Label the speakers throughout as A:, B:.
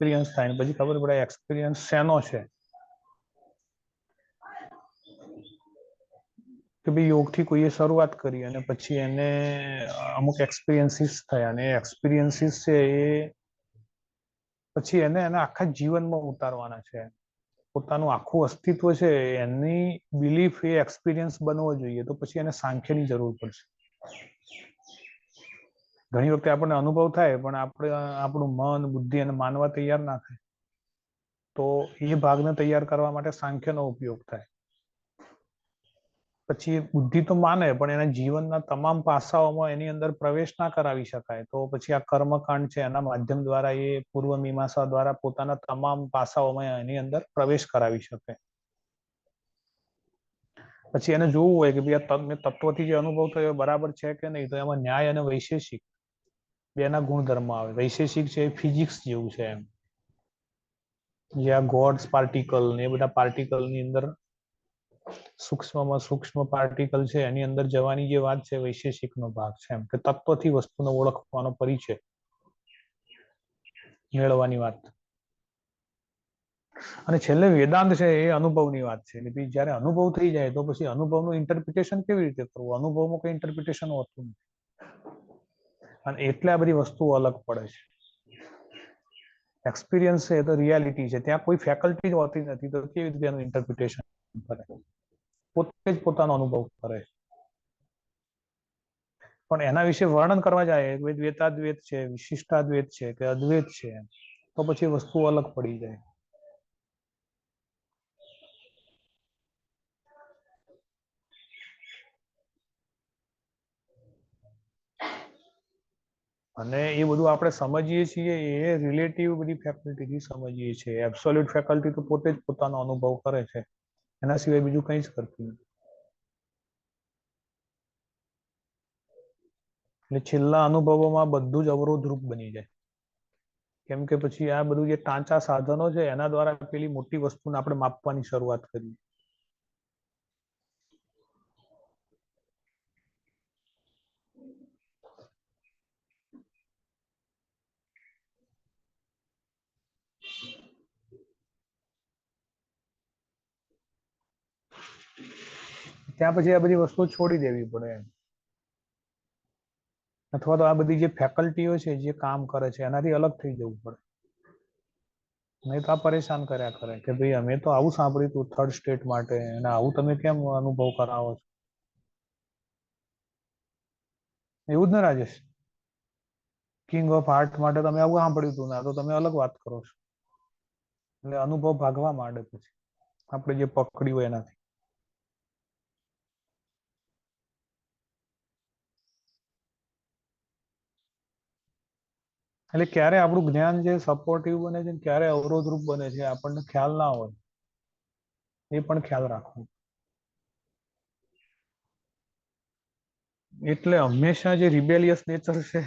A: Experience થાય ને પછી ખબર પડે એક્સપિરિયન્સ શેનો છે કે ભાઈ યોગથી કોઈએ શરૂઆત કરી અને પછી એને અમુક એક્સપિરિયન્સીસ થયા અને એક્સપિરિયન્સીસ છે એ પછી એને આખા જીવનમાં ઉતારવાના છે. પોતાનું આખું અસ્તિત્વ છે એની બિલીફ એ એક્સપિરિયન્સ બનવો જોઈએ. તો પછી એને સાંખ્યની જરૂર પડશે. ઘણી વખતે આપણને અનુભવ થાય પણ આપણે આપણું મન બુદ્ધિ અને માનવા તૈયાર ના થાય. તો એ ભાગને તૈયાર કરવા માટે સાંખ્યનો ઉપયોગ થાય. પછી બુદ્ધિ તો માને પણ એના જીવનના તમામ પાસાઓમાં એની અંદર પ્રવેશ ના કરાવી શકાય. તો પછી આ કર્મકાંડ છે એના માધ્યમ દ્વારા એ પૂર્વ મીમાંસા દ્વારા પોતાના તમામ પાસાઓમાં એની અંદર પ્રવેશ કરાવી શકે. પછી એને જોવું હોય કે ભાઈ આ તત્વથી જે અનુભવ થયો બરાબર છે કે નહીં. તો એમાં ન્યાય અને વૈશેષિક બેના ગુણધર્મ આવે. વૈશેષિક છે એ ફિઝિક્સ જેવું છે એમ. જે આ ગોડ્સ પાર્ટિકલ ને એ બધા પાર્ટિકલ ની અંદર સૂક્ષ્મમાં સૂક્ષ્મ પાર્ટિકલ છે એની અંદર જવાની જે વાત છે વૈશેષિક નો ભાગ છે એમ કે તત્વથી વસ્તુને ઓળખવાનો પરિચય મેળવવાની વાત. અને છેલ્લે વેદાંત છે એ અનુભવની વાત છે. એટલે જયારે અનુભવ થઈ જાય તો પછી અનુભવનું ઇન્ટરપ્રિટેશન કેવી રીતે કરવું? અનુભવમાં કોઈ ઇન્ટરપ્રિટેશન હોતું નથી. અને એટલે આ બધી વસ્તુઓ અલગ પડે છે. એક્સપિરિયન્સ છે એ તો રિયાલિટી છે. ત્યાં કોઈ ફેકલ્ટી જ હોતી નથી. તો કેવી રીતે એનું ઇન્ટરપ્રિટેશન કરે? પોતે જ પોતાનો અનુભવ કરે. પણ એના વિશે વર્ણન કરવા જાય દ્વૈતાદ્વૈત છે, વિશિષ્ટાદ્વૈત છે કે અદ્વૈત છે તો પછી વસ્તુ અલગ પડી જાય. અને એ બધું આપણે સમજીએ છીએ એ રિલેટિવ બધી ફેકલ્ટીથી સમજીએ છીએ. એબ્સોલ્યુટ ફેકલ્ટી તો પોતે જ પોતાનો અનુભવ કરે છે. એના સિવાય બીજું કંઈ જ કરતી નથી. એટલે છેલ્લા અનુભવોમાં બધું જ અવરોધરૂપ બની જાય. કેમ કે પછી આ બધું જે ટાંચા સાધનો છે એના દ્વારા પેલી મોટી વસ્તુને આપણે માપવાની શરૂઆત કરી. ત્યાં પછી આ બધી વસ્તુઓ છોડી દેવી પડે એમ. અથવા તો આ બધી જે ફેકલ્ટીઓ છે જે કામ કરે છે એનાથી અલગ થઈ જવું પડે. નહીં તો આ પરેશાન કર્યા કરે કે ભાઈ અમે તો આવું સાંભળ્યું હતું થર્ડ સ્ટેટ માટે અને આવું તમે કેમ અનુભવ કરાવો છો? એવું જ ને રાજેશ? કિંગ ઓફ હાર્ટ માટે તમે આવું સાંભળ્યું હતું ને તો તમે અલગ વાત કરો છો. એટલે અનુભવ ભાગવા માંડે પછી આપણે જે પકડ્યું હોય એનાથી. એટલે ક્યારે આપણું જ્ઞાન જે સપોર્ટિવ બને છે ક્યારે અવરોધરૂપ બને છે આપણને ખ્યાલ ના હોય. એ પણ ખ્યાલ રાખવો. એટલે હંમેશા જે રિબેલિયસ નેચર છે,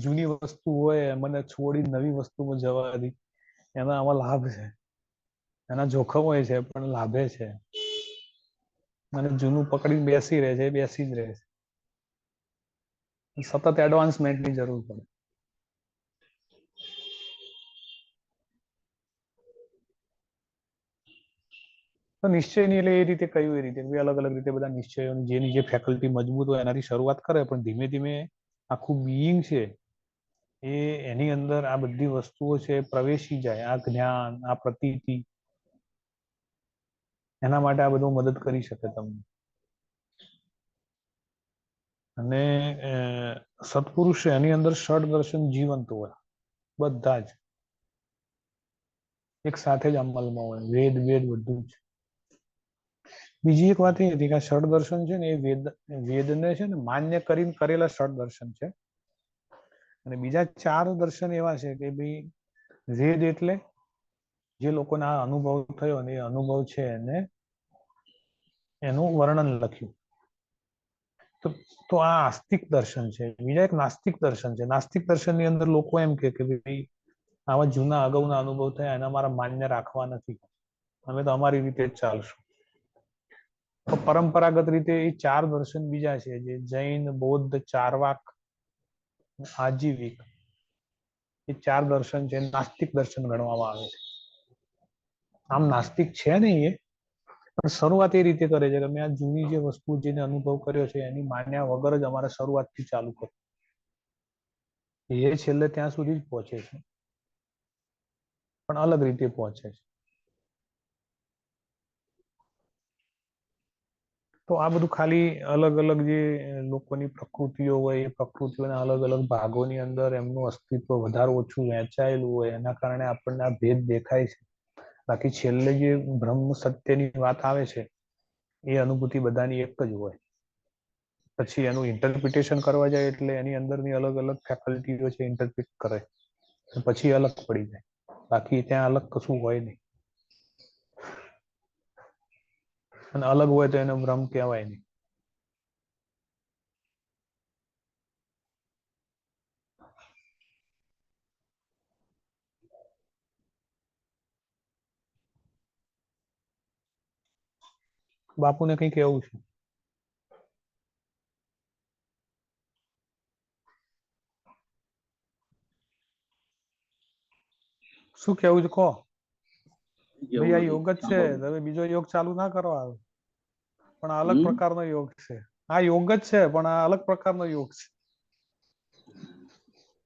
A: જૂની વસ્તુ હોય મને છોડી નવી વસ્તુમાં જવા દી, એના આમાં લાભ છે. એના જોખમ હોય છે પણ લાભે છે. અને જૂનું પકડીને બેસી રહે છે એ બેસી જ રહે છે. સતત એડવાન્સમેન્ટની જરૂર પડે. તો નિશ્ચયની એટલે એ રીતે કયું એ રીતે અલગ અલગ રીતે બધા નિશ્ચયોની જેની જે ફેકલ્ટી મજબૂત હોય એનાથી શરૂઆત કરે પણ ધીમે ધીમે આખું બીઈંગ છે એ એની અંદર આ બધી વસ્તુઓ છે પ્રવેશી જાય. આ જ્ઞાન, આ પ્રતીતિ, એના માટે આ બધું મદદ કરી શકે તમને. અને સત્પુરુષ એની અંદર ષડ દર્શન જીવંત હોય બધા જ એક સાથે જ અમલમાં હોય. વેદ વેદ બધું જ. બીજી એક વાત એ હતી કે આ ષડ દર્શન છે ને એ વેદને છે ને માન્ય કરીને કરેલા ષડ દર્શન છે. અને બીજા 4 દર્શન એવા છે કે ભાઈ વેદ એટલે જે લોકોને આ અનુભવ થયો અને એ અનુભવ છે એને એનું વર્ણન લખ્યું. તો આ આસ્તિક દર્શન છે. બીજા એક નાસ્તિક દર્શન છે. નાસ્તિક દર્શનની અંદર લોકો એમ કે ભાઈ આવા જૂના અગાઉના અનુભવ થયા એને અમારા માન્ય રાખવા નથી. અમે તો અમારી રીતે જ ચાલશું. તો પરંપરાગત રીતે એ 4 દર્શન બીજા છે જે જૈન, બૌદ્ધ, ચારવાક, આજીવિક એ 4 દર્શન છે નાસ્તિક દર્શન ગણવામાં આવે છે. આમ નાસ્તિક છે નહીં એ, પણ શરૂઆત એ રીતે કરે છે કે મેં આ જૂની જે વસ્તુ જેને અનુભવ કર્યો છે એની માન્યા વગર જ અમારે શરૂઆતથી ચાલુ કરો. એ છેલ્લે ત્યાં સુધી જ પહોંચે છે, પણ અલગ રીતે પહોંચે છે. તો આ બધું ખાલી અલગ અલગ જે લોકોની પ્રકૃતિઓ હોય એ પ્રકૃતિઓના અલગ અલગ ભાગોની અંદર એમનું અસ્તિત્વ વધારે ઓછું વહેંચાયેલું હોય એના કારણે આપણને આ ભેદ દેખાય છે. બાકી છેલ્લે જે બ્રહ્મ સત્યની વાત આવે છે એ અનુભૂતિ બધાની એક જ હોય. પછી એનું ઇન્ટરપ્રિટેશન કરવા જાય એટલે એની અંદરની અલગ અલગ ફેકલ્ટીઓ છે ઇન્ટરપ્રિટ કરે, પછી અલગ પડી જાય. બાકી ત્યાં અલગ કશું હોય નહીં, અને અલગ હોય તો એનો ભ્રમ કહેવાય નહીં. બાપુને કઈ કેવું છે? શું કેવું છે કહો. ભાઈ આ યોગ જ છે, તમે બીજો યોગ ચાલુ ના કરો આવે, પણ આ અલગ પ્રકારનો યોગ છે. આ યોગ જ છે પણ આ અલગ પ્રકારનો યોગ છે.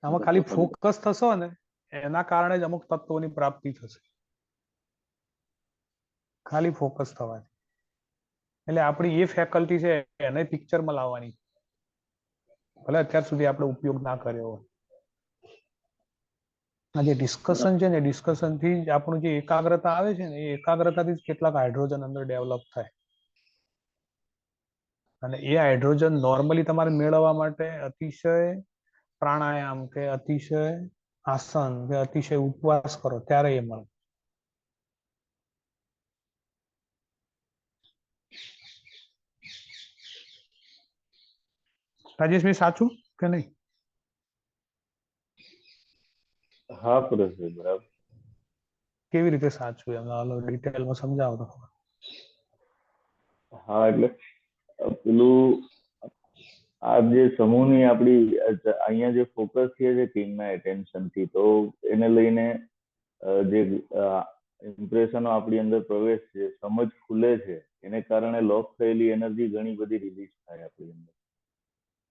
A: આમાં ખાલી ફોકસ થશો ને એના કારણે જ અમુક તત્વોની પ્રાપ્તિ થશે, ખાલી ફોકસ થવાથી. એટલે આપણી એ ફેકલ્ટી છે એને પિક્ચરમાં લાવવાની, ભલે અત્યાર સુધી આપણે ઉપયોગ ના કર્યો હોય. આ જે ડિસ્કશન છે ને ડિસ્કશન થી જ આપણું જે એકાગ્રતા આવે છે ને એ એકાગ્રતાથી જ કેટલાક હાઇડ્રોજન અંદર ડેવલપ થાય. અને એ હાઇડ્રોજન નોર્મલી તમારે મેળવવા માટે અતિશય પ્રાણાયામ કે અતિશય આસન કે અતિશય ઉપવાસ કરો ત્યારે એ મળે. રાજેશભાઈ સાચું કે નહીં?
B: હા પરેશભાઈ, બરાબર.
A: કેવી રીતે સાચું એમ ડિટેલમાં સમજાવો તો.
B: હા એટલે પેલું આ જે સમૂહની આપણી અહીંયા જે ફોકસ છે ટીમના એટેન્શન થી, તો એને લઈને જે ઇમ્પ્રેશનો આપણી અંદર પ્રવેશ છે, સમજ ખુલે છે, એને કારણે લોક થયેલી એનર્જી ઘણી બધી રિલીઝ થાય આપણી અંદર.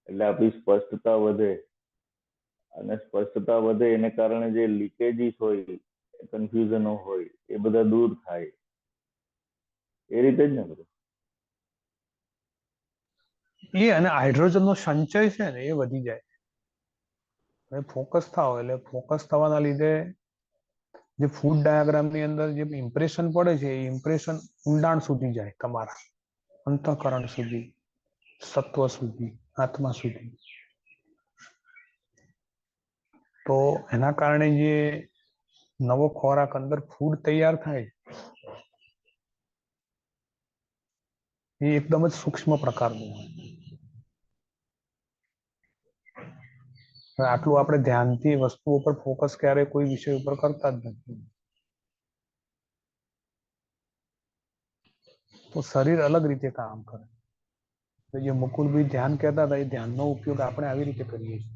B: એટલે આપણી સ્પષ્ટતા વધે, અને સ્પષ્ટતા વધે એને કારણે જે લીકેજીસ હોય, કન્ફ્યુઝનો હોય, એ બધા દૂર થાય. એ રીતે જ ને બધું.
A: એ અને હાઇડ્રોજન નો સંચય છે ને એ વધી જાય. હવે ફોકસ થાવ એટલે ફોકસ થવાના લીધે જે ફૂડ ડાયાગ્રામ ની અંદર જે ઇમ્પ્રેશન પડે છે એ ઇમ્પ્રેશન ઊંડાણ સુધી જાય, તમારા અંતઃકરણ સુધી, સત્વ સુધી, આત્મા સુધી. તો એના કારણે જે નવો ખોરાક અંદર ફૂડ તૈયાર થાય એ એકદમ જ સૂક્ષ્મ પ્રકારનું હોય. આટલું આપણે ધ્યાનથી વસ્તુઓ પર ફોકસ ક્યારે કોઈ વિષય ઉપર કરતા જ નથી. તો શરીર અલગ રીતે કામ કરે. તો જે મુકુલભાઈ ધ્યાન કહેતા હતા એ ધ્યાનનો ઉપયોગ આપણે આવી રીતે કરીએ છીએ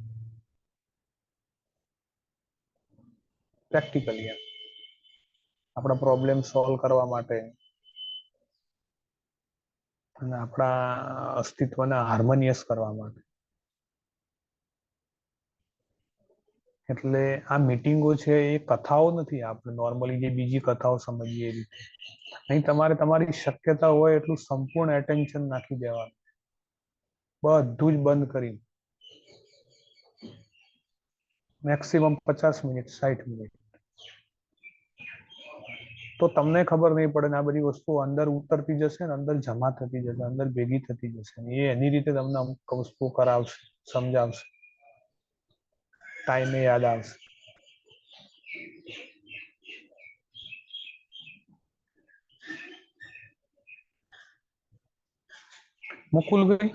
A: પ્રેક્ટિકલી, આપણા પ્રોબ્લેમ સોલ્વ કરવા માટે અને આપણા અસ્તિત્વને હાર્મોનિયસ કરવા માટે. એટલે આ મીટિંગો છે એ કથાઓ નથી આપણે નોર્મલી જે બીજી કથાઓ સમજીએ એ રીતે. અહીં તમારે તમારી શક્યતા હોય એટલું સંપૂર્ણ એટેન્શન નાખી દેવાનું, બધું જ બંધ કરી, મેક્સિમમ 50 મિનિટ 60 મિનિટ. તો તમને ખબર નહીં પડે ને આ બધી વસ્તુઓ અંદર ઉતરતી જશે ને અંદર જમા થતી જશે, અંદર ભેગી થતી જશે. એ એની રીતે તમને અમુક વસ્તુઓ કરાવશે, સમજાવશે, ટાઈમે યાદ આવશે. મુકુલભાઈ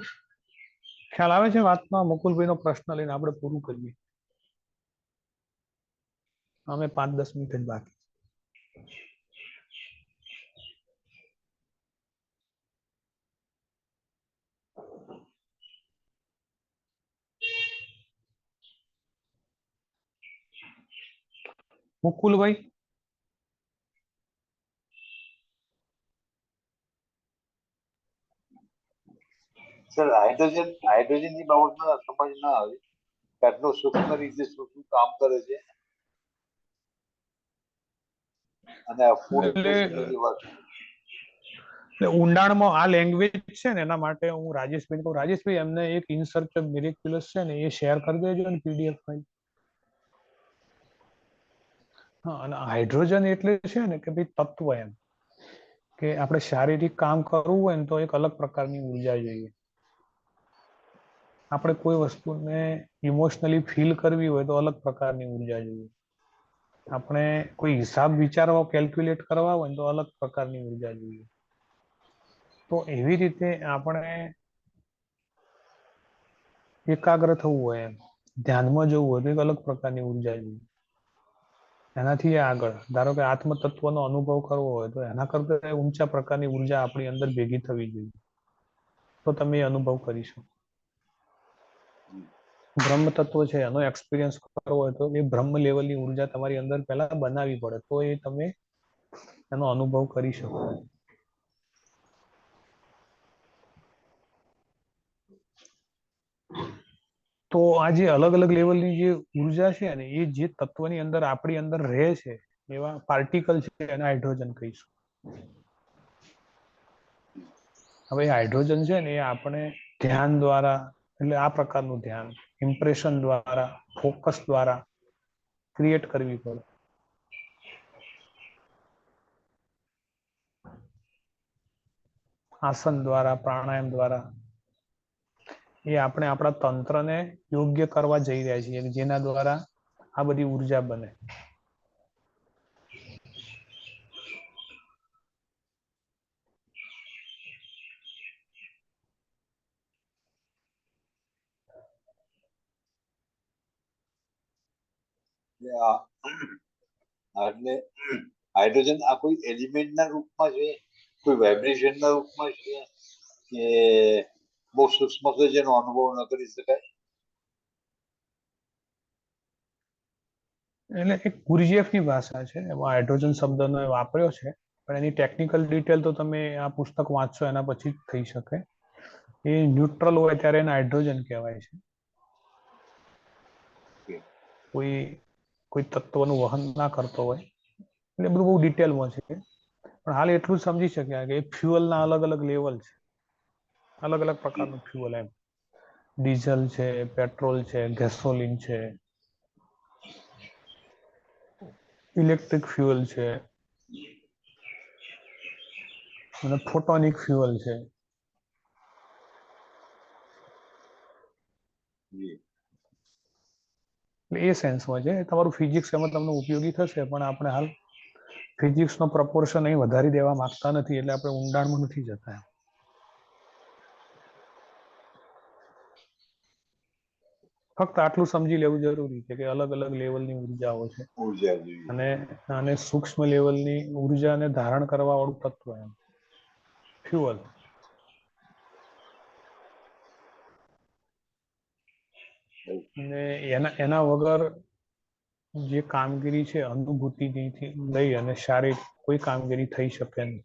A: ખ્યાલ આવે છે વાતમાં? મુકુલભાઈ નો પ્રશ્ન લઈને આપણે પૂરું કરીએ. અમે 5-10 મિનિટ જ બાકી. મુકુલભાઈ,
C: સર હાઇડ્રોજન ની બાબતમાં સમજ ના આવી કે આટલું સૂક્ષ્મ રીતે શું શું કામ કરે છે અને આ ફૂડ
A: એટલે ઊંડાણમાં આ લેંગ્વેજ છે ને એના માટે હું રાજેશભાઈ કહું, રાજેશભાઈ એમને એક ઇન સર્ચ ઓફ મિરેક્યુલસ છે ને એ શેર કરી દેજો ને પીડીએફ ફાઇલ. હા, અને હાઇડ્રોજન એટલે છે ને કે ભાઈ તત્વ, એમ કે આપણે શારીરિક કામ કરવું હોય ને તો એક અલગ પ્રકારની ઉર્જા જોઈએ. આપણે કોઈ વસ્તુને ઇમોશનલી ફીલ કરવી હોય તો અલગ પ્રકારની ઉર્જા જોઈએ. આપણે કોઈ હિસાબ વિચારવા કેલ્ક્યુલેટ કરવા હોય તો અલગ પ્રકારની ઉર્જા જોઈએ. તો એવી રીતે આપણે એકાગ્ર થવું હોય, એમ ધ્યાનમાં જવું હોય તો એક અલગ પ્રકારની ઉર્જા જોઈએ. એનાથી આગળ ધારો કે આત્મ તત્વનો અનુભવ કરવો હોય તો એના કરતા ઊંચા પ્રકારની ઉર્જા આપણી અંદર ભેગી થવી જોઈએ, તો તમે એ અનુભવ કરી શકો. બ્રહ્મ તત્વ છે એનો એક્સપિરિયન્સ કરવો હોય તો એ બ્રહ્મ લેવલની ઉર્જા તમારી અંદર પહેલા બનાવવી પડે, તો એ તમે એનો અનુભવ કરી શકો. તો આ જે અલગ અલગ લેવલની જે ઉર્જા છે ને એ જે તત્વની અંદર આપણી અંદર રહે છે એવા પાર્ટિકલ છે એને હાઇડ્રોજન કહીશું. હવે હાઇડ્રોજન છે ને એ આપણે ધ્યાન દ્વારા, એટલે આ પ્રકારનું ધ્યાન ઇમ્પ્રેશન દ્વારા, ફોકસ દ્વારા ક્રિએટ કરવી પડે. આસન દ્વારા, પ્રાણાયામ દ્વારા એ આપણે આપણા તંત્રને યોગ્ય કરવા જઈ રહ્યા છીએ, જેના દ્વારા આ બધી ઉર્જા બને.
C: એટલે હાઇડ્રોજન આ કોઈ એલિમેન્ટ ના રૂપમાં છે, કોઈ વાઇબ્રેશન ના રૂપમાં છે કે બહુ સૂક્ષ્મ છે જેનો અનુભવ ન કરી શકાય?
A: એટલે એક ગુરજીએફ ની ભાષા છે, એમાં હાઇડ્રોજન શબ્દનો વાપર્યો છે, પણ એની ટેકનિકલ ડિટેલ તો તમે આ પુસ્તક વાંચશો એના પછી જ થઈ શકે. એ ન્યુટ્રલ હોય ત્યારે એને હાઇડ્રોજન કહેવાય છે. કોઈ કોઈ તત્વનું વહન ના કરતો હોય એટલે બધું બહુ ડિટેલમાં છે. પણ હાલ એટલું જ સમજી શક્યા કે ફ્યુઅલના અલગ અલગ લેવલ છે, અલગ અલગ પ્રકારનું ફ્યુઅલ, એમ ડીઝલ છે, પેટ્રોલ છે, ગેસોલિન છે, ઇલેક્ટ્રિક ફ્યુઅલ છે અને ફોટોનિક ફ્યુઅલ છે. એ સેન્સમાં છે. તમારું ફિઝિક્સ એમાં તમને ઉપયોગી થશે, પણ આપણે હાલ ફિઝિક્સનો પ્રપોર્શન અહીં વધારી દેવા માંગતા નથી, એટલે આપણે ઊંડાણમાં નથી જતા. ફક્ત આટલું સમજી લેવું જરૂરી છે કે અલગ અલગ લેવલની ઉર્જાઓ છે અને સૂક્ષ્મ લેવલની ઉર્જાને ધારણ કરવા વાળું તત્વ, એમ ફ્યુઅલ. અને એના વગર જે કામગીરી છે અનુભૂતિથી લઈ અને શારીરિક કોઈ કામગીરી થઈ શકે નહીં.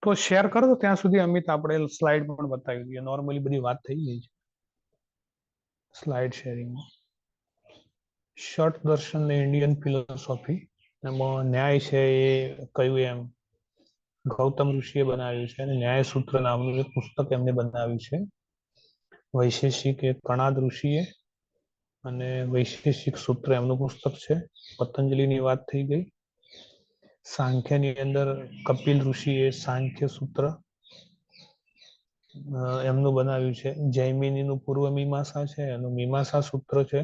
A: તો શેર કરો ત્યાં સુધી અમિત આપણે સ્લાઇડ પણ બતાવી દઈએ. નોર્મલી બધી વાત થઈ ગઈ છે સ્લાઇડ શેરિંગમાં. ષટ દર્શન ને ઇન્ડિયન ફિલોસોફી, એમાં ન્યાય છે એ કયું એમ ગૌતમ ઋષિએ બનાવ્યું છે, અને ન્યાય સૂત્ર નામનું એક પુસ્તક એમને બનાવ્યું છે. વૈશેષિક એ કણાદ ઋષિએ, અને વૈશેષિક સૂત્ર એમનું પુસ્તક છે. પતંજલિની વાત થઈ ગઈ. સાંખ્યની અંદર કપિલ ઋષિએ સાંખ્ય સૂત્ર, એમનું બનાવ્યું છે. જૈમિનીનું પૂર્વ મીમાંસા છે, એનું મીમાંસા સૂત્ર છે.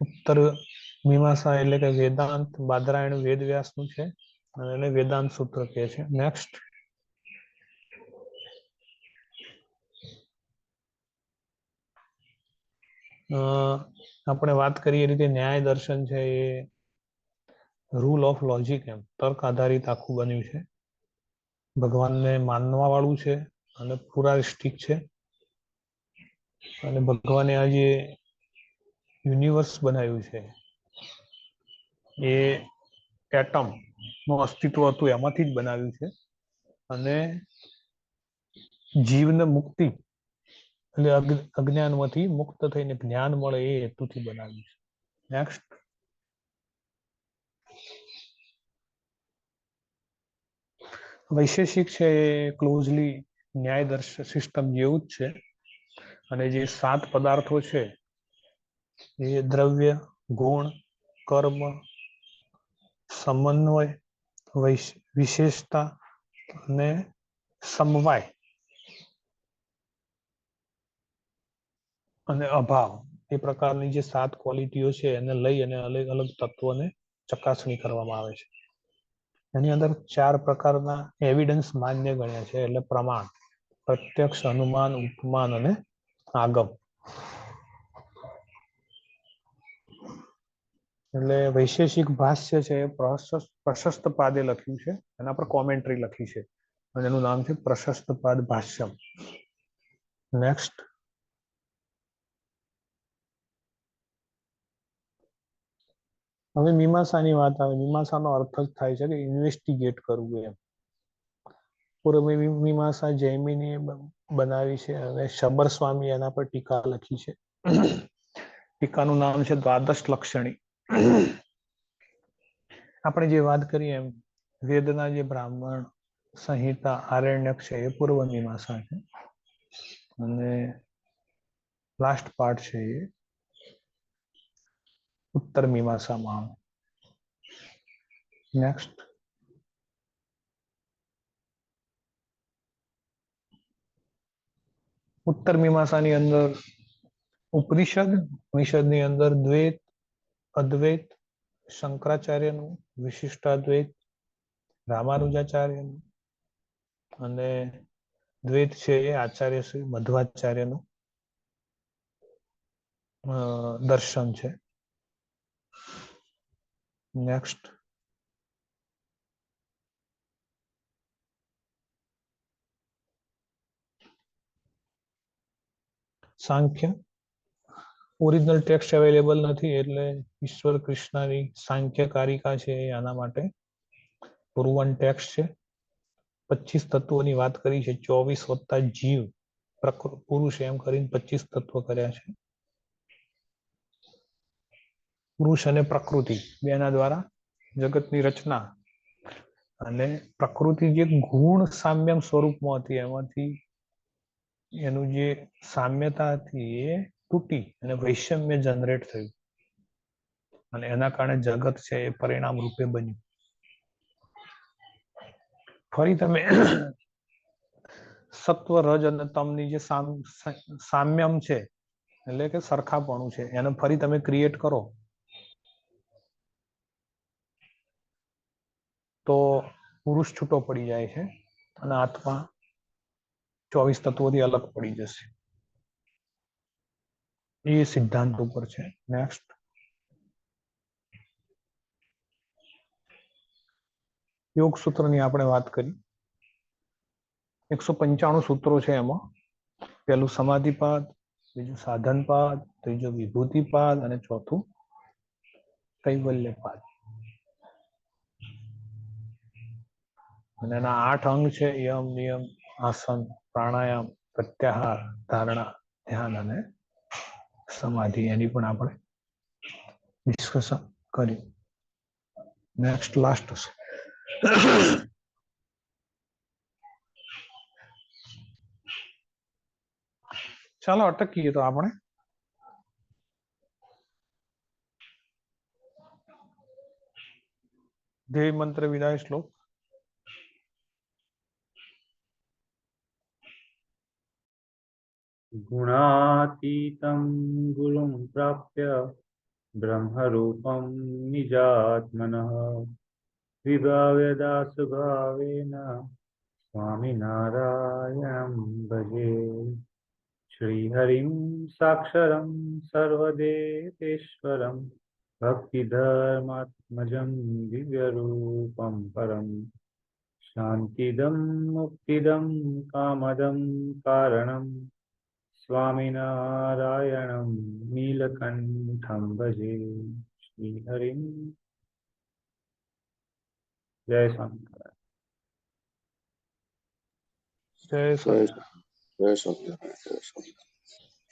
A: ઉત્તર મીમાંસા એટલે કે વેદાંત બાદરાયણ વેદ વ્યાસનું છે અને એને વેદાંત સૂત્ર કહે છે. નેક્સ્ટ આપણે વાત કરીએ રીતે ન્યાય દર્શન છે એ રૂલ ઓફ લોજિક એમ તર્ક આધારિત આખું બન્યું છે. ભગવાનને માનવા વાળું છે અને પુરાસ્ટિક છે. અને ભગવાને આ જે યુનિવર્સ બનાવ્યું છે એ એટમ નું અસ્તિત્વ હતું એમાંથી જ બનાવ્યું છે. અને જીવને મુક્તિ એટલે અજ્ઞાનમાંથી મુક્ત થઈને જ્ઞાન મળે એ હેતુથી બનાવ્યું છે. નેક્સ્ટ વૈશેષિક છે એ ક્લોઝલી ન્યાય દર્શન સિસ્ટમ જેવું જ છે. અને જે 7 પદાર્થો છે એ દ્રવ્ય, ગુણ, કર્મ, સમન્વય, વિશેષતા અને સમવાય અને અભાવ એ પ્રકારની જે 7 ક્વોલિટીઓ છે એને લઈ અને અલગ અલગ તત્વોને ચકાસણી કરવામાં આવે છે. એની અંદર 4 પ્રકારના એવિડન્સ માન્ય ગણ્યા છે એટલે પ્રમાણ, પ્રત્યક્ષ, અનુમાન, ઉપમાન અને આગમ. એટલે વૈશેષિક ભાષ્ય છે એ પ્રશસ્ત પાદે લખ્યું છે. એના પર કોમેન્ટ્રી લખી છે અને એનું નામ છે પ્રશસ્ત પાદ ભાષ્યમ. નેક્સ્ટ હવે મીમાંસાની વાત આવે. મીમાંસાનો અર્થ જ થાય છે કે ઇન્વેસ્ટિગેટ કરવું એમ. પૂર્વ મીમાંસા જૈમિનીએ બનાવી છે અને શબર સ્વામી એના પર ટીકા લખી છે. ટીકાનું નામ છે દ્વાદશ લક્ષણી. આપણે જે વાત કરીએ એમ વેદના જે બ્રાહ્મણ સંહિતા આરણ્યક છે એ પૂર્વ મીમાંસા છે અને લાસ્ટ પાર્ટ છે એ ઉત્તર મીમાંસામાં આવે. નેક્સ્ટ ઉત્તર મીમાંસાની અંદર ઉપનિષદની અંદર દ્વૈત, અદ્વૈત, શંકરાચાર્યનું, વિશિષ્ટાદ્વૈત, રામાનુજાચાર્યનું અને દ્વૈત છે એ આચાર્ય શ્રી મધ્વાચાર્યનું દર્શન છે. નેક્સ્ટ સાંખ્ય ઓરિજિનલ ટેક્સ્ટ અવેલેબલ નથી એટલે ઈશ્વર કૃષ્ણની સાંખ્ય કારિકા છે એ આના માટે પૂર્વન ટેક્સ્ટ છે. 25 તત્વોની વાત કરી છે. 24 વત્તા જીવ પુરુષ એમ કરીને 25 તત્વો કર્યા છે. પુરુષ અને પ્રકૃતિ બેના દ્વારા જગતની રચના અને પ્રકૃતિ જે ગુણ સામ્યમ સ્વરૂપમાં હતી એમાંથી એનું જે સામ્યતા હતી એ તૂટી અને વૈષમ્ય જનરેટ થયું અને એના કારણે જગત છે એ પરિણામ રૂપે બન્યું. ફરી તમે સત્વ, રજ અને તમની જે સામ્યમ છે એટલે કે સરખાપણું છે એને ફરી તમે ક્રિએટ કરો તો પુરુષ છૂટો પડી જાય છે અને આત્મા 24 તત્વોથી અલગ પડી જશે. એ સિદ્ધાંત ઉપર છે. નેક્સ્ટ યોગ સૂત્રની આપણે વાત કરી. 195 સૂત્રો છે એમાં. પહેલું સમાધિપાદ, બીજું સાધનપાદ, ત્રીજું વિભૂતિપાદ અને ચોથું કૈવલ્યપાદ. અને એના 8 અંગ છે યમ, નિયમ, આસન, પ્રાણાયામ, પ્રત્યાહાર, ધારણા, ધ્યાન અને સમાધિ. એની પણ આપણે ડિસ્કશન કર્યું. નેક્સ્ટ લાસ્ટ હશે. ચાલો અટકીએ તો આપણે ધ્યેય મંત્ર વિદાય શ્લોક.
D: गुणातीतं गुरुं प्राप्य ब्रह्मरूपं निजात्मनः विभाव्यदासभावेन स्वामिनारायणं भजे। श्रीहरिं साक्षरं सर्वदेवेश्वरं भक्तिधर्मात्मजं दिव्यरूपं परं शान्तिदं मुक्तिदं कामदं कारणं स्वामिनारायणं नीलकण्ठं भजे। श्रीहरिं जय स्वामिनारायण।
A: જય
B: જય
A: સ્વામિનારાયણ.
B: જય સ્વામિનારાયણ, જય સ્વામિનારાયણ.